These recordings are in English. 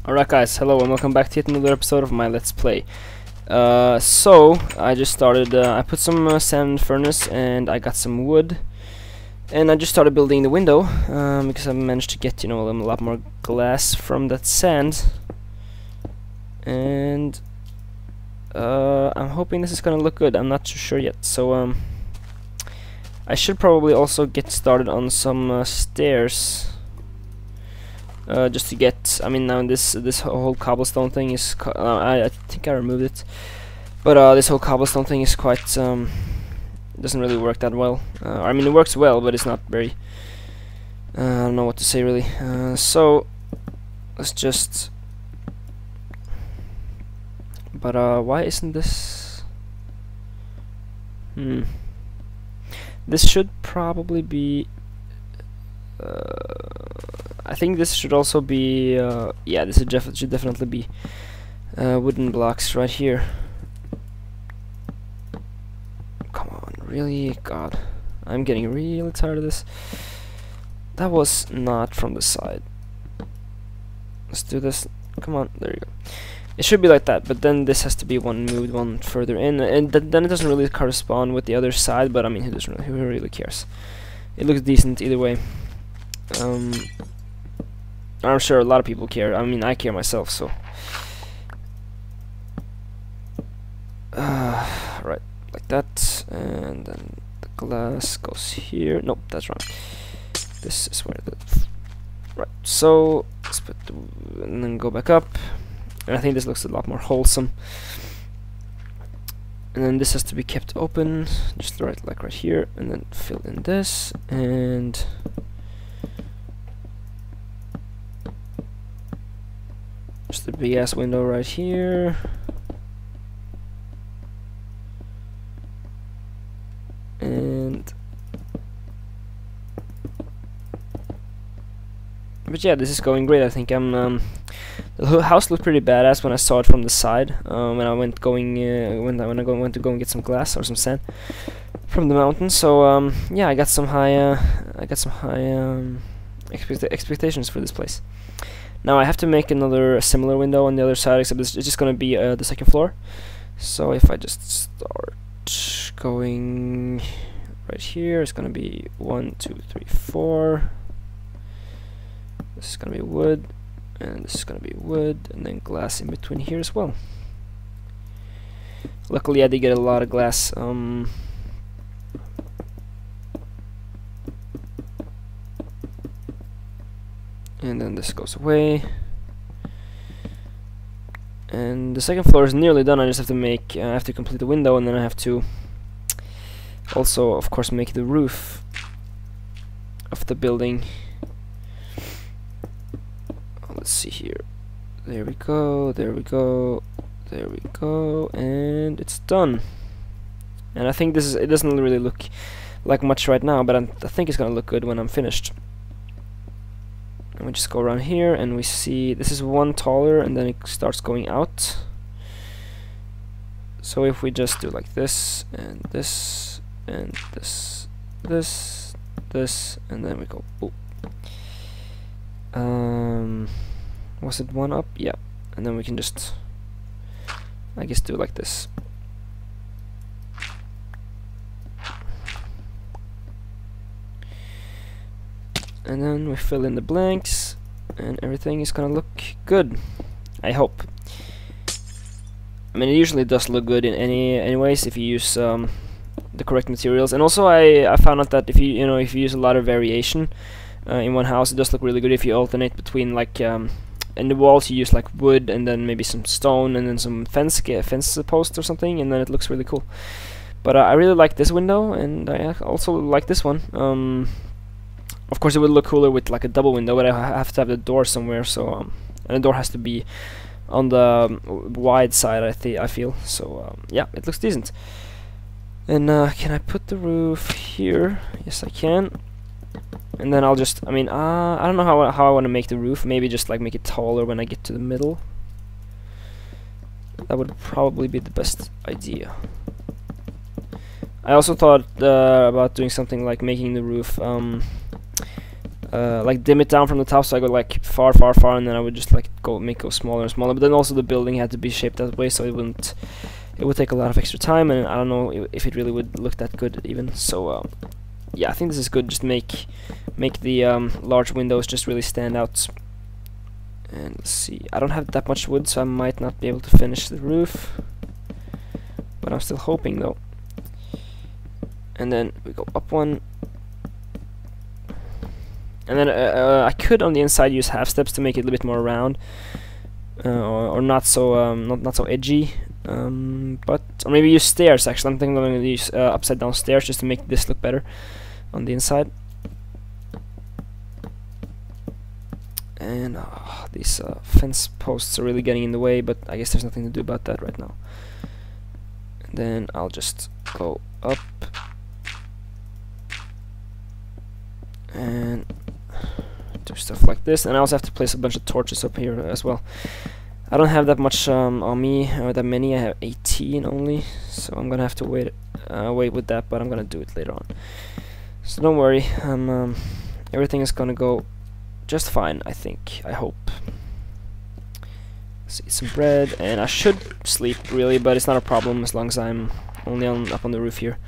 Alright guys, hello and welcome back to yet another episode of my Let's Play. So, I just started, I put some sand in the furnace and I got some wood. And I just started building the window, because I managed to get, a lot more glass from that sand. And, I'm hoping this is gonna look good, I'm not too sure yet. So, I should probably also get started on some stairs. Just to get, now this whole cobblestone thing is, I think I removed it, but this whole cobblestone thing is quite, doesn't really work that well. It works well, but it's not very, I don't know what to say really. So, let's just, but why isn't this, this should probably be, I think this should also be, yeah, this should definitely be wooden blocks right here. Come on, really? God, I'm getting really tired of this. That was not from the side. Let's do this. Come on, there you go. It should be like that, but then this has to be moved one further in, and then it doesn't really correspond with the other side. But who really cares? It looks decent either way. I'm sure a lot of people care. I care myself, so. Right, like that, and then the glass goes here. Nope, that's wrong. This is where the right. So let's put and then go back up, and I think this looks a lot more wholesome. And then this has to be kept open, just right here, and then fill in this and. Just the big ass window right here. And but yeah, this is going great. I think the house looked pretty badass when I saw it from the side. When I went to go and get some glass or some sand from the mountain. So yeah, I got some high expectations for this place. Now I have to make another similar window on the other side, except it's just going to be the second floor. So if I just start going right here, it's going to be 1, 2, 3, 4. This is going to be wood, and this is going to be wood, and then glass in between here as well. Luckily I did get a lot of glass. And then this goes away, and the second floor is nearly done. I just have to I have to complete the window, and then I have to also, of course, make the roof of the building. Let's see here. There we go. There we go. There we go, and it's done. And I think it doesn't really look like much right now, but I think it's gonna look good when I'm finished. And we just go around here, and we see this is one taller, and then it starts going out. So if we just do like this, and this, and this, this, and then we go boop. Was it one up? Yeah. And then we can just, I guess, do like this. And then we fill in the blanks, and everything is gonna look good, I hope. It usually does look good in anyways if you use the correct materials. And also I found out that if you use a lot of variation in one house, it does look really good if you alternate between in the walls you use like wood, and then maybe some stone, and then some fence post or something, and then it looks really cool. But I really like this window, and I also like this one. Of course, it would look cooler with like a double window, but I have to have the door somewhere. So, and the door has to be on the wide side. I feel so. Yeah, it looks decent. And can I put the roof here? Yes, I can. And then I'll just, I don't know how I want to make the roof. Maybe just like make it taller when I get to the middle. That would probably be the best idea. I also thought about doing something like making the roof like dim it down from the top, so I go like far, far, far, and then I would just like make it go smaller and smaller. But then also the building had to be shaped that way, so it would take a lot of extra time, and I don't know if it really would look that good even. So yeah, I think this is good. Just make the large windows just really stand out. And let's see, I don't have that much wood, so I might not be able to finish the roof, but I'm still hoping though. And then we go up one. And then I could on the inside use half steps to make it a little bit more round, or not so not so edgy. Or maybe use stairs. Actually, I'm thinking I'm going to use upside down stairs just to make this look better on the inside. And these fence posts are really getting in the way, but I guess there's nothing to do about that right now. And then I'll just go up and do stuff like this, and I also have to place a bunch of torches up here as well. I don't have that much on me, or that many. I have 18 only, so I'm gonna have to wait with that, but I'm gonna do it later on. So don't worry, everything is gonna go just fine, I think. I hope. Let's eat some bread, and I should sleep really, but it's not a problem as long as I'm only up on the roof here.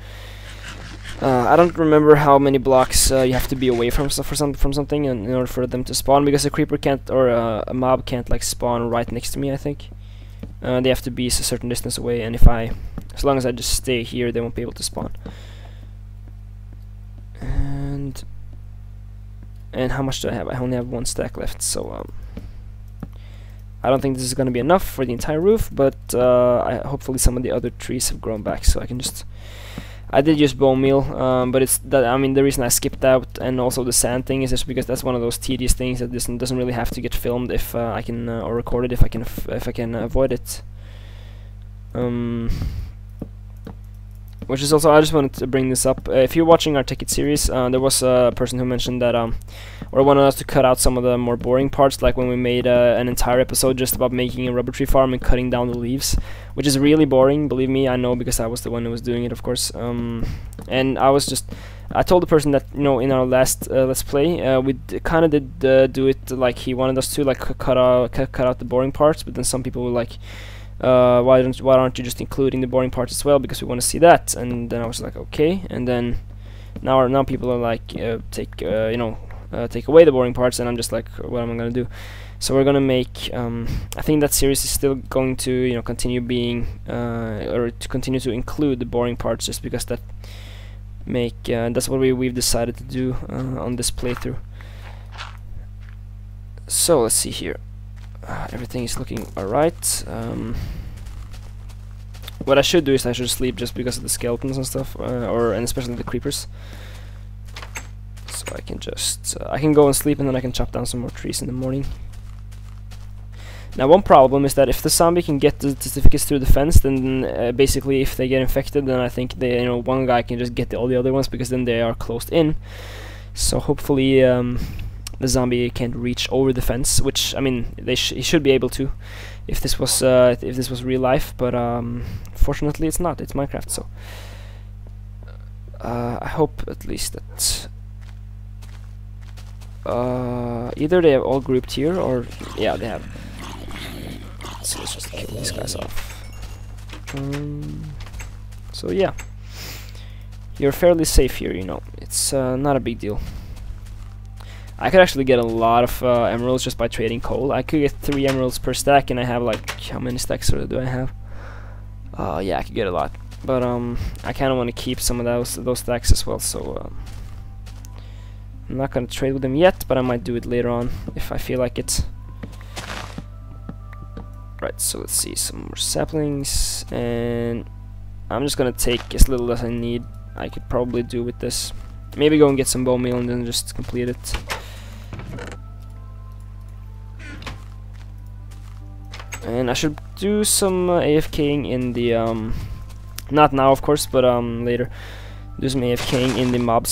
I don't remember how many blocks you have to be away from something in order for them to spawn, because a creeper can't, or a mob can't like spawn right next to me, I think. They have to be a certain distance away, and as long as I just stay here, they won't be able to spawn. And how much do I have? I only have 1 stack left, so I don't think this is going to be enough for the entire roof, but hopefully some of the other trees have grown back, so I can just... I did use bone meal, but it's that, I mean, the reason I skipped out and also the sand thing is just because that's one of those tedious things that doesn't really have to get filmed if I can, or recorded if I can avoid it. Which is also, I just wanted to bring this up. If you're watching our Ticket series, there was a person who mentioned that, or wanted us to cut out some of the more boring parts, like when we made an entire episode just about making a rubber tree farm and cutting down the leaves, which is really boring, believe me, I know, because I was the one who was doing it, of course. And I told the person that, you know, in our last Let's Play, we kind of did do it like he wanted us to, like cut out the boring parts, but then some people were like, why aren't you just including the boring parts as well, because we want to see that. And then I was like, okay. And then now people are like, take away the boring parts, and I'm just like, what am I gonna do? So we're gonna make I think that series is still going to, you know, continue being or to continue to include the boring parts, just because that's what we've decided to do on this playthrough. So let's see here. Everything is looking alright. What I should do is I should sleep, just because of the skeletons and stuff, and especially the creepers. So I can just I can go and sleep, and then I can chop down some more trees in the morning. Now, one problem is that if the zombie can get the certificates through the fence, then basically if they get infected, then I think one guy can just get all the other ones, because then they are closed in. So hopefully the zombie can't reach over the fence, which, I mean, he should be able to if this was real life, but fortunately it's not. It's Minecraft, so I hope at least that either they have all grouped here, or yeah, they have. So let's just kill these guys off. So yeah, you're fairly safe here, you know. It's not a big deal. I could actually get a lot of emeralds just by trading coal. I could get 3 emeralds per stack, and I have like, how many stacks do I have? Yeah, I could get a lot. But I kind of want to keep some of those stacks as well, so I'm not gonna trade with them yet, but I might do it later on if I feel like it. Right, so let's see, some more saplings, and I'm just gonna take as little as I need. I could probably do with this. Maybe go and get some bone meal and then just complete it. And I should do some AFKing in the not now, of course, but later. Do some AFKing in the mob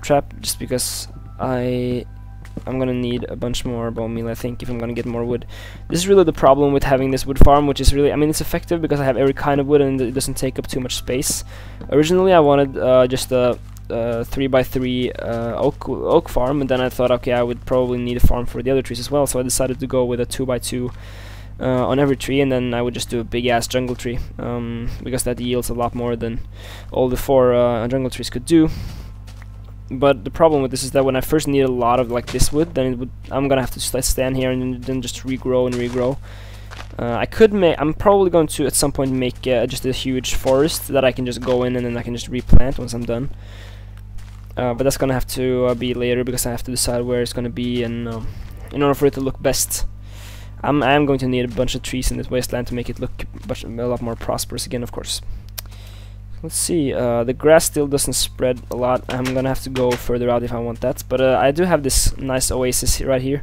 trap, just because I'm gonna need a bunch more bone meal, I think, if I'm gonna get more wood. This is really the problem with having this wood farm, which is really, I mean, it's effective because I have every kind of wood and it doesn't take up too much space. Originally I wanted just a 3x3 oak farm, and then I thought, okay, I would probably need a farm for the other trees as well, so I decided to go with a 2x2 on every tree, and then I would just do a big ass jungle tree, because that yields a lot more than all the 4 jungle trees could do. But the problem with this is that when I first need a lot of like this wood, then I'm gonna have to stand here and then just regrow and regrow. I'm probably going to at some point make just a huge forest that I can just go in and then I can just replant once I'm done. But that's gonna have to be later, because I have to decide where it's gonna be, and in order for it to look best, I am going to need a bunch of trees in this wasteland to make it look a lot more prosperous again, of course. Let's see, the grass still doesn't spread a lot. I'm gonna have to go further out if I want that, but I do have this nice oasis right here,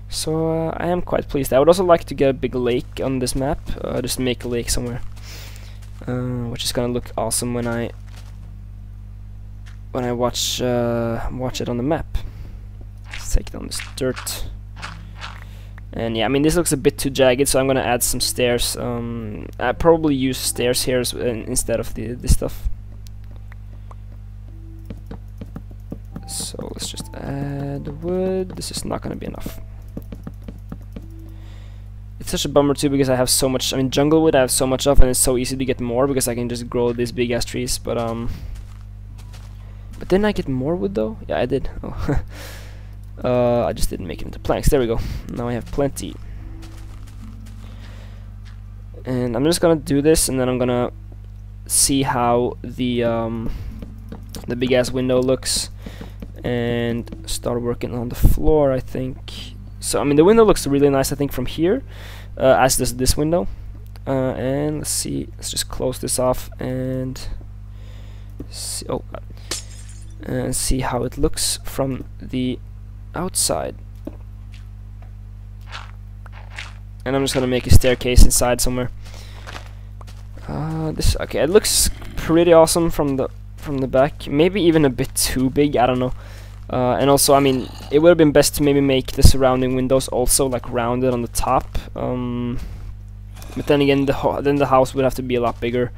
so I am quite pleased. I would also like to get a big lake on this map, just make a lake somewhere, which is gonna look awesome when I watch it on the map. Let's take down this dirt. And yeah, I mean, this looks a bit too jagged, so I'm gonna add some stairs. I probably use stairs here instead of this stuff. So let's just add wood. This is not gonna be enough. It's such a bummer too, because I have so much. I mean, jungle wood I have so much of, and it's so easy to get more because I can just grow these big ass trees. But didn't I get more wood though? Yeah, I did. Oh. I just didn't make it into planks. There we go. Now I have plenty. And I'm just gonna do this, and then I'm gonna see how the big ass window looks, and start working on the floor, I think. So I mean, the window looks really nice, I think, from here, as does this window. And let's see. Let's just close this off and see, and see how it looks from the outside. And I'm just gonna make a staircase inside somewhere. Okay, it looks pretty awesome from the back. Maybe even a bit too big, I don't know. And also, I mean, it would have been best to maybe make the surrounding windows also like rounded on the top. But then again, the house would have to be a lot bigger.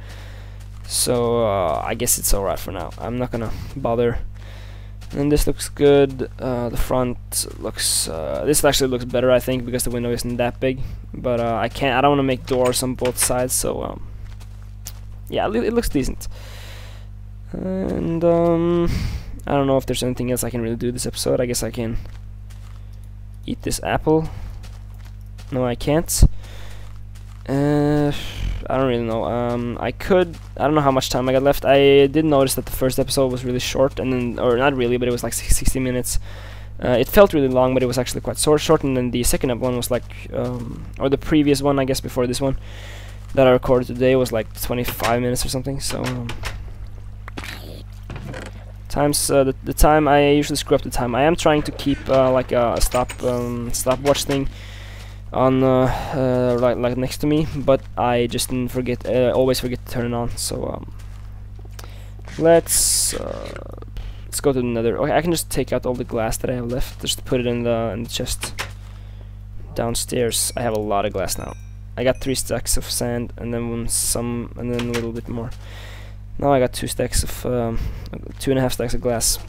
So I guess it's alright for now. I'm not gonna bother. And this looks good. The front looks. This actually looks better, I think, because the window isn't that big. But I don't want to make doors on both sides, so yeah, it looks decent. And I don't know if there's anything else I can really do this episode. I guess I can eat this apple. No, I can't. I don't really know. I don't know how much time I got left. I did notice that the first episode was really short, and then, or not really, but it was like 60 minutes. It felt really long, but it was actually quite short. And then the second one was like, or the previous one, I guess, before this one that I recorded today was like 25 minutes or something. So the time I usually screw up the time. I am trying to keep like a stopwatch thing on like next to me, but I just didn't forget. Always forget to turn it on. So let's go to the nether. Okay, I can just take out all the glass that I have left. Just put it in the chest downstairs. I have a lot of glass now. I got 3 stacks of sand, and then some, and then a little bit more. Now I got 2 stacks of 2.5 stacks of glass.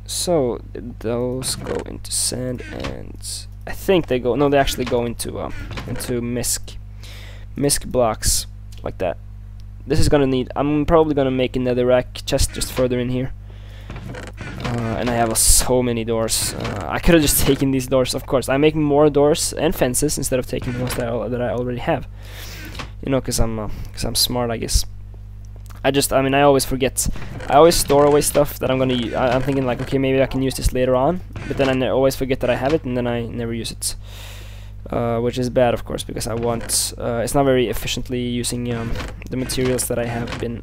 So those go into sand, and I think they go. No, they actually go into misc blocks like that. This is gonna need. I'm probably gonna make a netherrack chest just further in here. And I have so many doors. I could have just taken these doors. Of course, I'm making more doors and fences instead of taking the ones that I already have. You know, because I'm smart, I guess. I mean, I always forget. I always store away stuff that I'm gonna use. I'm thinking like, okay, maybe I can use this later on, but then I always forget that I have it, and then I never use it, which is bad, of course, because I want. It's not very efficiently using the materials that I have been,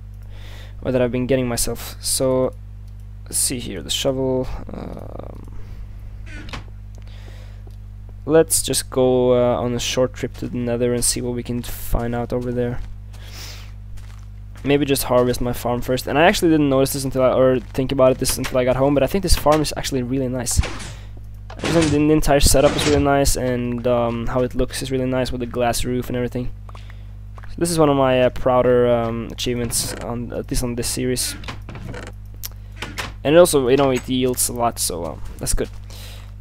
or that I've been getting myself. So, let's see here, the shovel. Let's just go on a short trip to the nether and see what we can find out over there. Maybe just harvest my farm first. And I actually didn't notice this or think about this until I got home, but I think this farm is actually really nice. The entire setup is really nice, and how it looks is really nice with the glass roof and everything. This is one of my prouder achievements on at least on this series. And it also, you know, it yields a lot, so that's good.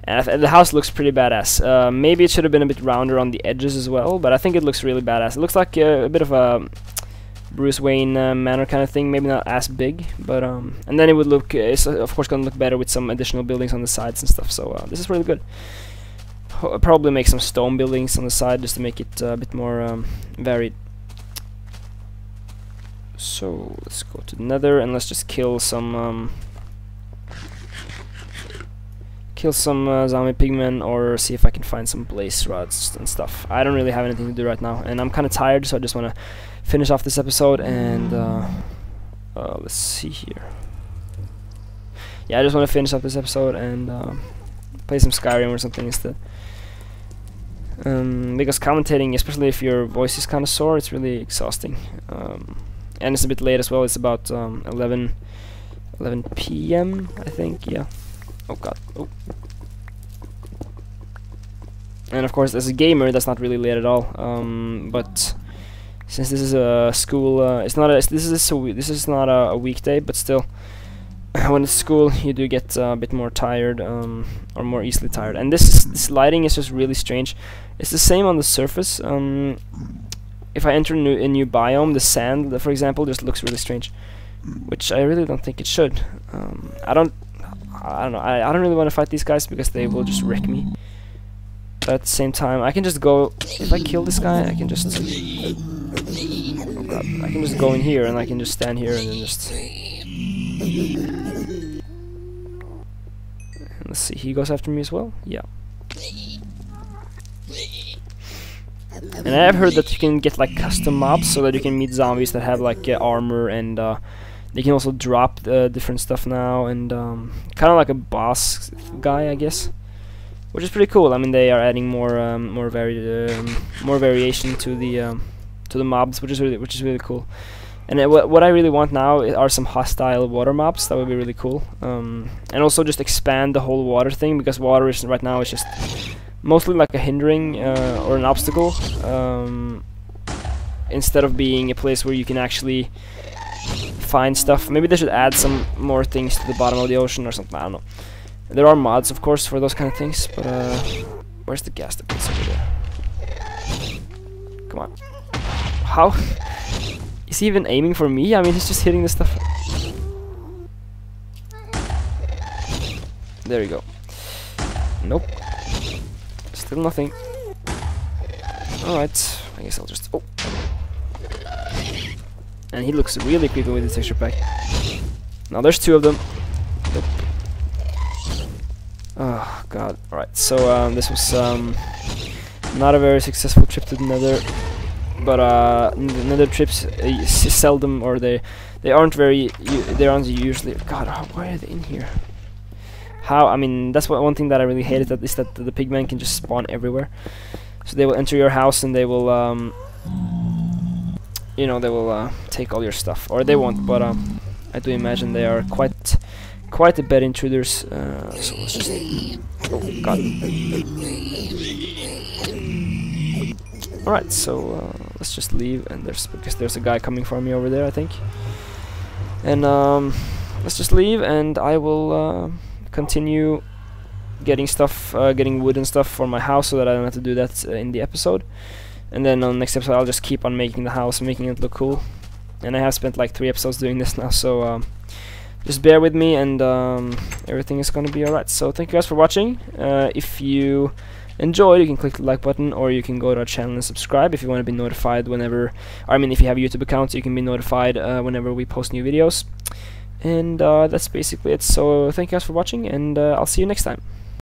And the house looks pretty badass. Maybe it should have been a bit rounder on the edges as well, but I think it looks really badass. It looks like a bit of a Bruce Wayne manor kind of thing, maybe not as big, but and then it would look, it's of course gonna look better with some additional buildings on the sides and stuff, so this is really good. Probably make some stone buildings on the side just to make it a bit more varied. So let's go to the Nether and let's just kill some zombie pigmen, or see if I can find some blaze rods and stuff. I don't really have anything to do right now, and I'm kind of tired, so I just want to finish off this episode and let's see here. Yeah, I just want to finish up this episode and play some Skyrim or something instead. Because commentating, especially if your voice is kind of sore, it's really exhausting. And it's a bit late as well. It's about 11 p.m. I think. Yeah. Oh god. Oh. And of course, as a gamer, that's not really late at all. But since this is a school, this is not a weekday, but still, when it's school, you do get a bit more tired, or more easily tired. And this lighting is just really strange. It's the same on the surface. If I enter a new biome, the sand, for example, just looks really strange, which I really don't think it should. I don't know. I don't really want to fight these guys because they will just wreck me. But at the same time, I can just go. If I kill this guy, I can just. Oh god! I can just go in here and I can just stand here and then just. And let's see. He goes after me as well. Yeah. And I've heard that you can get like custom mobs so that you can meet zombies that have like armor, and they can also drop different stuff now, and kind of like a boss guy, I guess, which is pretty cool. I mean, they are adding more variation to the mobs, which is really cool. And what I really want now are some hostile water mobs. That would be really cool. And also just expand the whole water thing, because water is right now is just mostly like a hindering or an obstacle, instead of being a place where you can actually find stuff. Maybe they should add some more things to the bottom of the ocean or something. I don't know. There are mods, of course, for those kind of things, but where's the gas depot over there? Come on. How? Is he even aiming for me? I mean, he's just hitting the stuff. There you go. Nope. Still nothing. Alright, I guess I'll just... Oh! And he looks really creepy with the texture pack. Now there's two of them. Nope. Oh god. Alright, so this was not a very successful trip to the Nether. But Nether trips seldom, or they aren't usually... God, why are they in here? How? I mean, that's one thing that I really hated, is that the pigmen can just spawn everywhere. So they will enter your house and they will, you know, they will take all your stuff, or they won't. But I do imagine they are quite a bit intruders. So let's just. Oh god. All right, so let's just leave. And because there's a guy coming for me over there, I think. And let's just leave, and I will. Continue getting stuff, getting wood and stuff for my house, so that I don't have to do that in the episode. And then on the next episode, I'll just keep on making the house, making it look cool. And I have spent like 3 episodes doing this now, so just bear with me, and everything is gonna be alright. So thank you guys for watching. If you enjoyed, you can click the like button, or you can go to our channel and subscribe if you want to be notified whenever. Or, I mean, if you have a YouTube account, you can be notified whenever we post new videos. And that's basically it. So thank you guys for watching, and I'll see you next time.